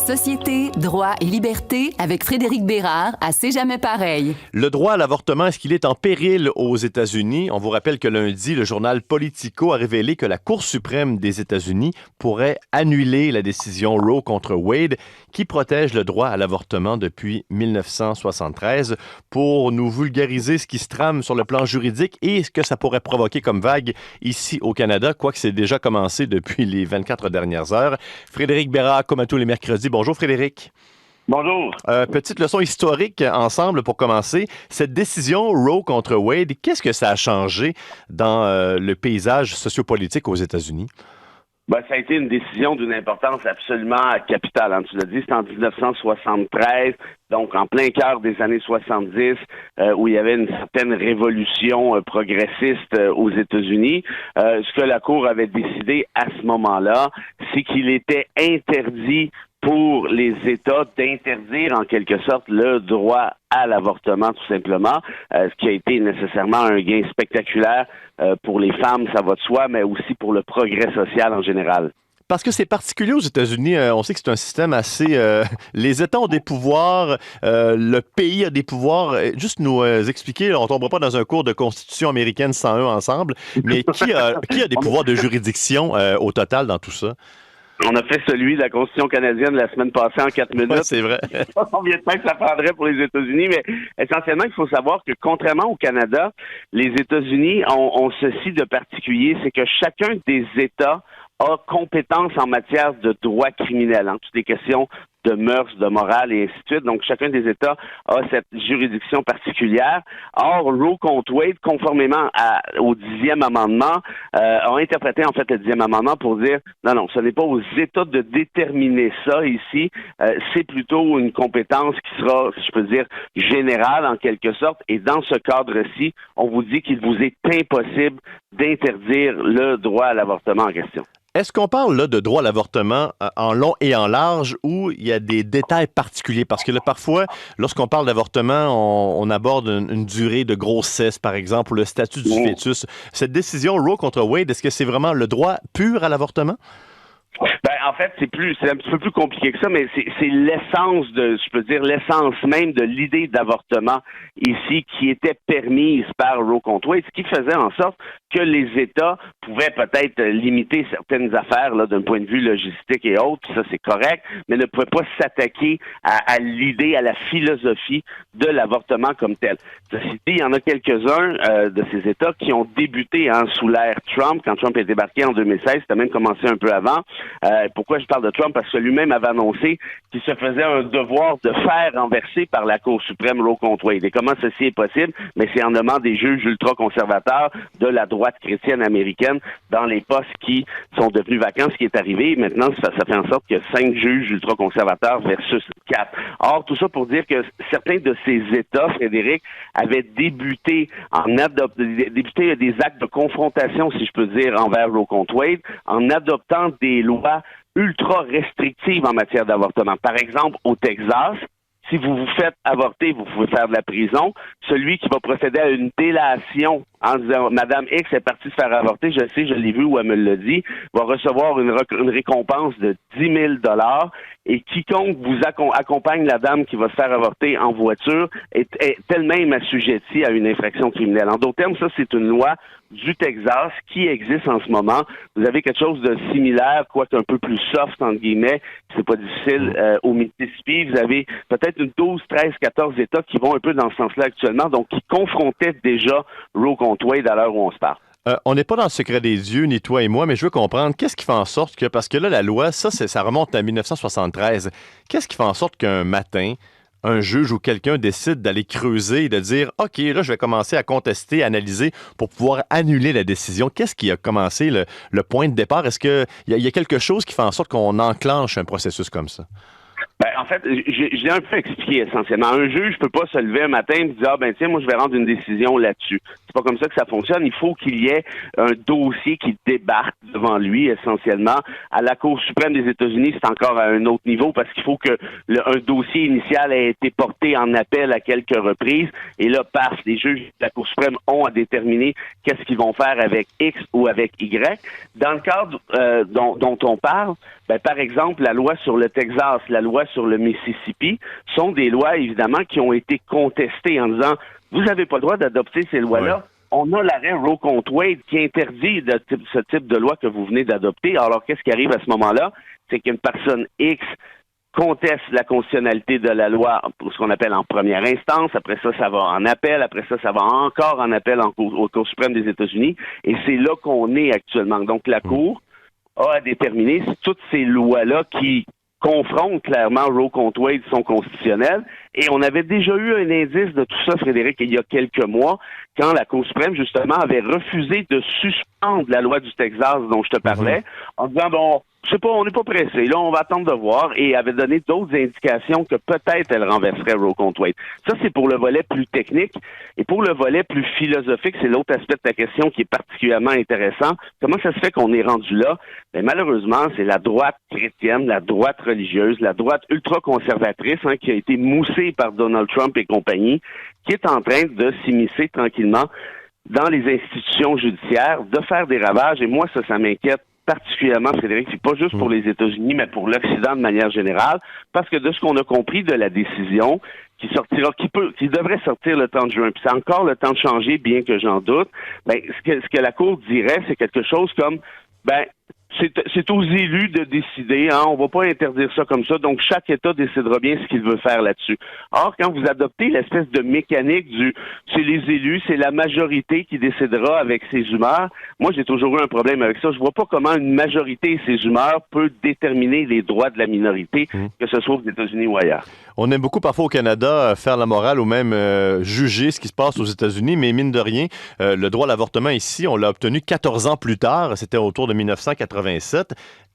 Société, droit et liberté avec Frédéric Bérard à C'est jamais pareil. Le droit à l'avortement, est-ce qu'il est en péril aux États-Unis? On vous rappelle que lundi, le journal Politico a révélé que la Cour suprême des États-Unis pourrait annuler la décision Roe contre Wade qui protège le droit à l'avortement depuis 1973. Pour nous vulgariser ce qui se trame sur le plan juridique et ce que ça pourrait provoquer comme vague ici au Canada, quoique c'est déjà commencé depuis les 24 dernières heures. Frédéric Bérard, comme à tous les mercredis. Bonjour Frédéric. Bonjour. Petite leçon historique ensemble pour commencer. Cette décision Roe contre Wade, qu'est-ce que ça a changé dans le paysage sociopolitique aux États-Unis? Ben, ça a été une décision d'une importance absolument capitale. Hein. Tu l'as dit, c'est en 1973, donc en plein cœur des années 70, où il y avait une certaine révolution progressiste aux États-Unis. Ce que la Cour avait décidé à ce moment-là, c'est qu'il était interdit pour les États d'interdire en quelque sorte le droit à l'avortement, tout simplement, ce qui a été nécessairement un gain spectaculaire pour les femmes, ça va de soi, mais aussi pour le progrès social en général. Parce que c'est particulier aux États-Unis, on sait que c'est un système assez... les États ont des pouvoirs, le pays a des pouvoirs. Juste nous expliquer, on ne tombera pas dans un cours de Constitution américaine 101 ensemble, mais qui a des pouvoirs de juridiction au total dans tout ça? On a fait celui de la Constitution canadienne la semaine passée en 4 minutes. Ouais, c'est vrai. Je sais pas combien de temps que ça prendrait pour les États-Unis, mais essentiellement, il faut savoir que contrairement au Canada, les États-Unis ont ceci de particulier, c'est que chacun des États a compétence en matière de droit criminel, hein, toutes les questions de mœurs, de morale et ainsi de suite. Donc, chacun des États a cette juridiction particulière. Or, Roe contre Wade, conformément au 10e amendement, a interprété en fait le 10e amendement pour dire non, ce n'est pas aux États de déterminer ça ici. C'est plutôt une compétence qui sera, si je peux dire, générale en quelque sorte. Et dans ce cadre-ci, on vous dit qu'il vous est impossible d'interdire le droit à l'avortement en question. Est-ce qu'on parle là de droit à l'avortement en long et en large ou il y a des détails particuliers? Parce que là, parfois, lorsqu'on parle d'avortement, on aborde une durée de grossesse, par exemple, ou le statut du fœtus. Cette décision Roe contre Wade, est-ce que c'est vraiment le droit pur à l'avortement? Ben, en fait, c'est un petit peu plus compliqué que ça, mais c'est l'essence l'essence même de l'idée d'avortement ici qui était permise par Roe contre Wade, ce qui faisait en sorte que les États pouvaient peut-être limiter certaines affaires là d'un point de vue logistique et autres, ça c'est correct, mais ne pouvaient pas s'attaquer à l'idée, à la philosophie de l'avortement comme tel. Ceci dit, il y en a quelques-uns de ces États qui ont débuté sous l'ère Trump, quand Trump est débarqué en 2016, ça a même commencé un peu avant. Pourquoi je parle de Trump? Parce que lui-même avait annoncé qu'il se faisait un devoir de faire renverser par la Cour suprême Roe contre Wade. Et comment ceci est possible? Mais c'est en nommant des juges ultra-conservateurs de la droite chrétienne américaine dans les postes qui sont devenus vacants, ce qui est arrivé. Maintenant, ça fait en sorte qu'il y a 5 juges ultra-conservateurs versus 4. Or, tout ça pour dire que certains de ces États, Frédéric, avaient débuté des actes de confrontation, si je peux dire, envers Roe contre Wade, en adoptant des lois ultra restrictives en matière d'avortement. Par exemple, au Texas, si vous vous faites avorter, vous pouvez faire de la prison. Celui qui va procéder à une délation en disant « Madame X est partie se faire avorter, je sais, je l'ai vu ou elle me l'a dit », va recevoir une récompense de 10 000 $ et quiconque vous accompagne la dame qui va se faire avorter en voiture est elle-même assujettie à une infraction criminelle. En d'autres termes, ça, c'est une loi du Texas qui existe en ce moment. Vous avez quelque chose de similaire, quoique un peu plus soft, entre guillemets, c'est pas difficile, au Mississippi. Vous avez peut-être une 12, 13, 14 États qui vont un peu dans ce sens-là actuellement, donc qui confrontaient déjà Roe contre Wade à l'heure où on se parle. On n'est pas dans le secret des dieux, ni toi et moi, mais je veux comprendre, qu'est-ce qui fait en sorte que, parce que là, la loi, ça remonte à 1973, qu'est-ce qui fait en sorte qu'un matin, un juge ou quelqu'un décide d'aller creuser et de dire « OK, là, je vais commencer à contester, analyser pour pouvoir annuler la décision ». Qu'est-ce qui a commencé le point de départ? Est-ce qu'il y a quelque chose qui fait en sorte qu'on enclenche un processus comme ça? Ben, en fait, je l'ai un peu expliqué essentiellement. Un juge ne peut pas se lever un matin et dire « Ah ben tiens, moi je vais rendre une décision là-dessus ». C'est pas comme ça que ça fonctionne. Il faut qu'il y ait un dossier qui débarque devant lui essentiellement. À la Cour suprême des États-Unis, c'est encore à un autre niveau parce qu'il faut que un dossier initial ait été porté en appel à quelques reprises. Et là, paf, les juges de la Cour suprême ont à déterminer qu'est-ce qu'ils vont faire avec X ou avec Y. Dans le cadre dont on parle, Ben, par exemple, la loi sur le Texas, la loi sur le Mississippi sont des lois, évidemment, qui ont été contestées en disant « Vous n'avez pas le droit d'adopter ces lois-là. » On a l'arrêt Roe contre Wade qui interdit ce type de loi que vous venez d'adopter. Alors, qu'est-ce qui arrive à ce moment-là? C'est qu'une personne X conteste la constitutionnalité de la loi pour ce qu'on appelle en première instance. Après ça, ça va en appel. Après ça, ça va encore en appel au Cour suprême des États-Unis. Et c'est là qu'on est actuellement. Donc, la Cour a à déterminer si toutes ces lois-là qui confrontent clairement Roe contre Wade sont constitutionnelles. Et on avait déjà eu un indice de tout ça, Frédéric, il y a quelques mois, quand la Cour suprême, justement, avait refusé de suspendre la loi du Texas dont je te parlais, en disant, bon, je sais pas, on n'est pas pressé, là, on va attendre de voir, et avait donné d'autres indications que peut-être elle renverserait Roe contre Wade. Ça, c'est pour le volet plus technique. Et pour le volet plus philosophique, c'est l'autre aspect de ta question qui est particulièrement intéressant. Comment ça se fait qu'on est rendu là? Ben, malheureusement, c'est la droite chrétienne, la droite religieuse, la droite ultra-conservatrice, qui a été moussée par Donald Trump et compagnie, qui est en train de s'immiscer tranquillement dans les institutions judiciaires, de faire des ravages. Et moi, ça m'inquiète particulièrement, Frédéric, c'est pas juste pour les États-Unis, mais pour l'Occident de manière générale, parce que de ce qu'on a compris de la décision qui devrait sortir le 30 juin, puis c'est encore le temps de changer, bien que j'en doute, ben, ce que la Cour dirait, c'est quelque chose comme, ben, c'est aux élus de décider, on va pas interdire ça comme ça, donc chaque État décidera bien ce qu'il veut faire là-dessus. Or, quand vous adoptez l'espèce de mécanique c'est les élus, c'est la majorité qui décidera avec ses humeurs, moi j'ai toujours eu un problème avec ça. Je vois pas comment une majorité et ses humeurs peut déterminer les droits de la minorité, que ce soit aux États-Unis ou ailleurs. On aime beaucoup parfois au Canada faire la morale ou même juger ce qui se passe aux États-Unis, mais mine de rien, le droit à l'avortement ici, on l'a obtenu 14 ans plus tard, c'était autour de 1987.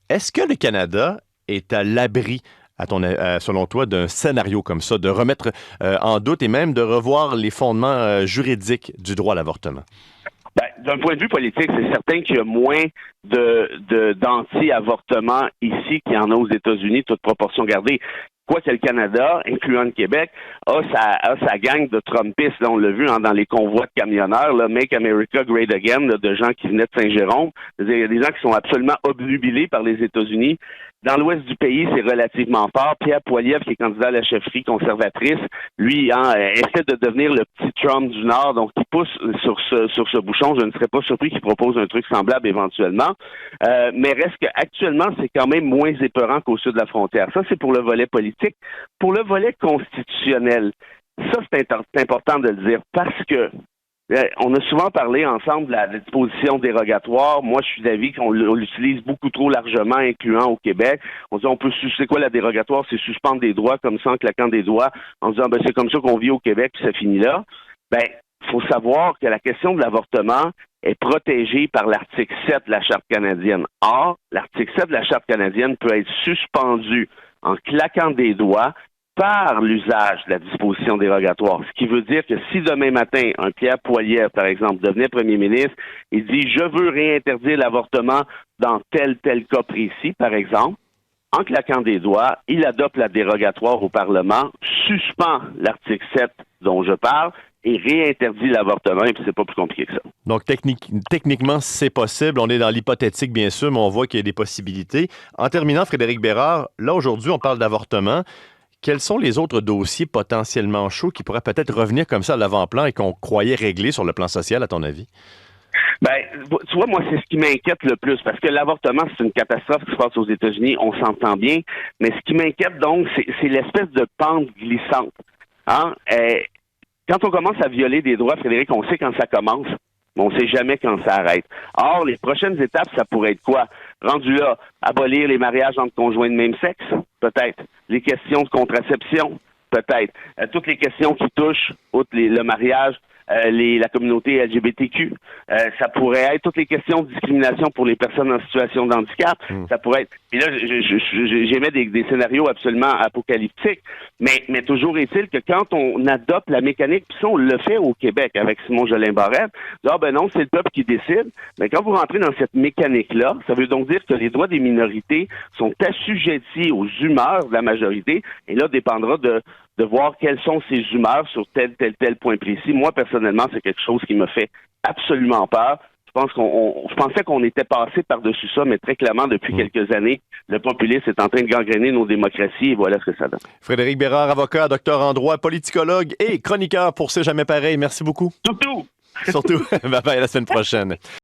Est-ce que le Canada est à l'abri, selon toi, d'un scénario comme ça, de remettre en doute et même de revoir les fondements juridiques du droit à l'avortement? Ben, d'un point de vue politique, c'est certain qu'il y a moins d'anti-avortement ici qu'il y en a aux États-Unis, toute proportion gardée. Quoique le Canada, incluant le Québec, a sa gang de Trumpistes. Là, on l'a vu dans les convois de camionneurs, là, Make America Great Again, là, de gens qui venaient de Saint-Jérôme. C'est-à-dire, il y a des gens qui sont absolument obnubilés par les États-Unis. Dans l'ouest du pays, c'est relativement fort. Pierre Poilievre, qui est candidat à la chefferie conservatrice, lui, essaie de devenir le petit Trump du Nord, donc il pousse sur ce bouchon. Je ne serais pas surpris qu'il propose un truc semblable éventuellement. Mais reste qu'actuellement, c'est quand même moins épeurant qu'au sud de la frontière. Ça, c'est pour le volet politique. Pour le volet constitutionnel, ça, c'est important de le dire parce que on a souvent parlé ensemble de la disposition dérogatoire. Moi, je suis d'avis qu'on l'utilise beaucoup trop largement, incluant au Québec. On dit, c'est quoi la dérogatoire? C'est suspendre des droits comme ça en claquant des doigts, en disant, c'est comme ça qu'on vit au Québec, puis ça finit là. Ben, faut savoir que la question de l'avortement est protégée par l'article 7 de la Charte canadienne. Or, l'article 7 de la Charte canadienne peut être suspendu en claquant des doigts par l'usage de la disposition dérogatoire. Ce qui veut dire que si demain matin, un Pierre Poilievre, par exemple, devenait premier ministre, il dit « Je veux réinterdire l'avortement dans tel cas précis », par exemple, en claquant des doigts, il adopte la dérogatoire au Parlement, suspend l'article 7 dont je parle, et réinterdit l'avortement, et puis c'est pas plus compliqué que ça. Donc, techniquement, c'est possible. On est dans l'hypothétique, bien sûr, mais on voit qu'il y a des possibilités. En terminant, Frédéric Bérard, là, aujourd'hui, on parle d'avortement. Quels sont les autres dossiers potentiellement chauds qui pourraient peut-être revenir comme ça à l'avant-plan et qu'on croyait réglés sur le plan social, à ton avis? Ben, tu vois, moi, c'est ce qui m'inquiète le plus, parce que l'avortement, c'est une catastrophe qui se passe aux États-Unis, on s'entend bien, mais ce qui m'inquiète, donc, c'est l'espèce de pente glissante. Quand on commence à violer des droits, Frédéric, on sait quand ça commence, mais on ne sait jamais quand ça arrête. Or, les prochaines étapes, ça pourrait être quoi? Rendu là, abolir les mariages entre conjoints de même sexe? Peut-être. Les questions de contraception? Peut-être. Toutes les questions qui touchent, outre le mariage, la communauté LGBTQ. Ça pourrait être toutes les questions de discrimination pour les personnes en situation de handicap. Ça pourrait être... Puis là, j'émets des scénarios absolument apocalyptiques, mais toujours est-il que quand on adopte la mécanique, puis ça, on le fait au Québec avec Simon Jolin-Barrette, non, c'est le peuple qui décide. Mais quand vous rentrez dans cette mécanique-là, ça veut donc dire que les droits des minorités sont assujettis aux humeurs de la majorité, et là, dépendra de voir quelles sont ses humeurs sur tel point précis. Moi, personnellement, c'est quelque chose qui me fait absolument peur. Je pensais qu'on était passé par-dessus ça, mais très clairement, depuis quelques années, le populisme est en train de gangréner nos démocraties et voilà ce que ça donne. Frédéric Bérard, avocat, docteur en droit, politicologue et chroniqueur pour C'est jamais pareil. Merci beaucoup. Surtout! Surtout. Bye bye, à la semaine prochaine.